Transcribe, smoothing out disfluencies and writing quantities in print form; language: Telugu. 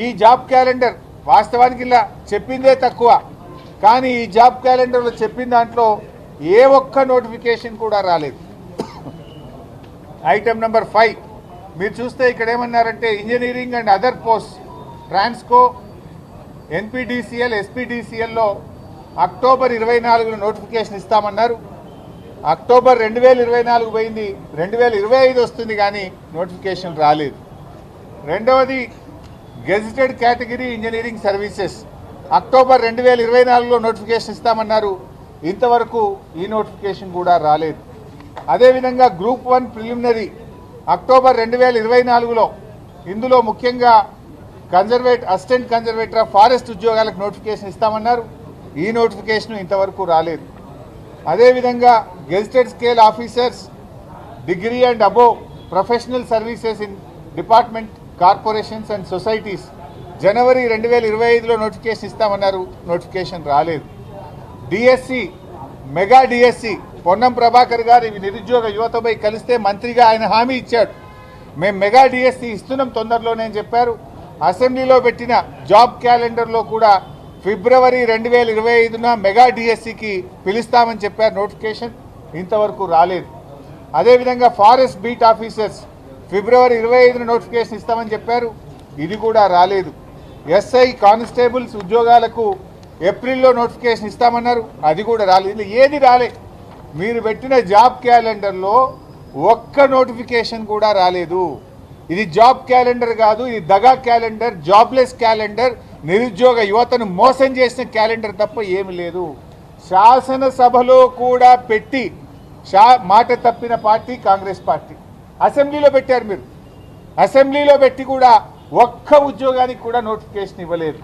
ఈ జాబ్ క్యాలెండర్ వాస్తవానికి ఇలా చెప్పిందే తక్కువ, కానీ ఈ జాబ్ క్యాలెండర్లో చెప్పిన దాంట్లో ఏ ఒక్క నోటిఫికేషన్ కూడా రాలేదు. ఐటమ్ నెంబర్ 5 మీరు చూస్తే ఇక్కడ ఏమన్నారంటే engineering and other post Transco NPDCL ఎస్పీడీసీఎల్లో అక్టోబర్ 24 నోటిఫికేషన్ ఇస్తామన్నారు. అక్టోబర్ 2024 పోయింది, 2025 వస్తుంది, కానీ నోటిఫికేషన్ రాలేదు. రెండవది gazetted category engineering services October 2024లో నోటిఫికేషన్ ఇస్తామన్నారు, ఇంతవరకు ఈ నోటిఫికేషన్ కూడా రాలేదు. అదేవిధంగా గ్రూప్ 1 ప్రిలిమినరీ అక్టోబర్ 2024లో ఇందులో ముఖ్యంగా అసిస్టెంట్ కన్జర్వేటర్ ఆఫ్ ఫారెస్ట్ ఉద్యోగాలకు నోటిఫికేషన్ ఇస్తామన్నారు, ఈ నోటిఫికేషన్ ఇంతవరకు రాలేదు. అదేవిధంగా gazetted scale officers degree and above professional services in department corporations and societies జనవరి 2025లో నోటిఫికేషన్ ఇస్తామన్నారు, నోటిఫికేషన్ రాలేదు. DSC mega DSC Ponnam Prabhakar garu ఇవి నిరుద్యోగ యువతపై కలిస్తే మంత్రిగా ఆయన హామీ ఇచ్చాడు, మేము మెగా డిఎస్సి ఇస్తున్నాం తొందరలోనే అని చెప్పారు. అసెంబ్లీలో పెట్టిన జాబ్ క్యాలెండర్లో కూడా ఫిబ్రవరి 2025న మెగా డిఎస్సికి పిలుస్తామని చెప్పారు, నోటిఫికేషన్ ఇంతవరకు రాలేదు. అదేవిధంగా ఫారెస్ట్ బీట్ ఆఫీసర్స్ ఫిబ్రవరి 25న నోటిఫికేషన్ ఇస్తామని చెప్పారు, ఇది కూడా రాలేదు. ఎస్ఐ కానిస్టేబుల్స్ ఉద్యోగాలకు ఏప్రిల్లో నోటిఫికేషన్ ఇస్తామన్నారు, అది కూడా రాలేదు. ఏది రాలే. మీరు పెట్టిన జాబ్ క్యాలెండర్లో ఒక్క నోటిఫికేషన్ కూడా రాలేదు. ఇది జాబ్ క్యాలెండర్ కాదు, ఇది దగా క్యాలెండర్, జాబ్లెస్ క్యాలెండర్, నిరుద్యోగ యువతను మోసం చేసిన క్యాలెండర్ తప్ప ఏమి లేదు. శాసనసభలో కూడా పెట్టి మాట తప్పిన పార్టీ కాంగ్రెస్ పార్టీ. అసెంబ్లీలో పెట్టారు మీరు, అసెంబ్లీలో పెట్టి కూడా ఒక్క ఉద్యోగానికి కూడా నోటిఫికేషన్ ఇవ్వలేదు.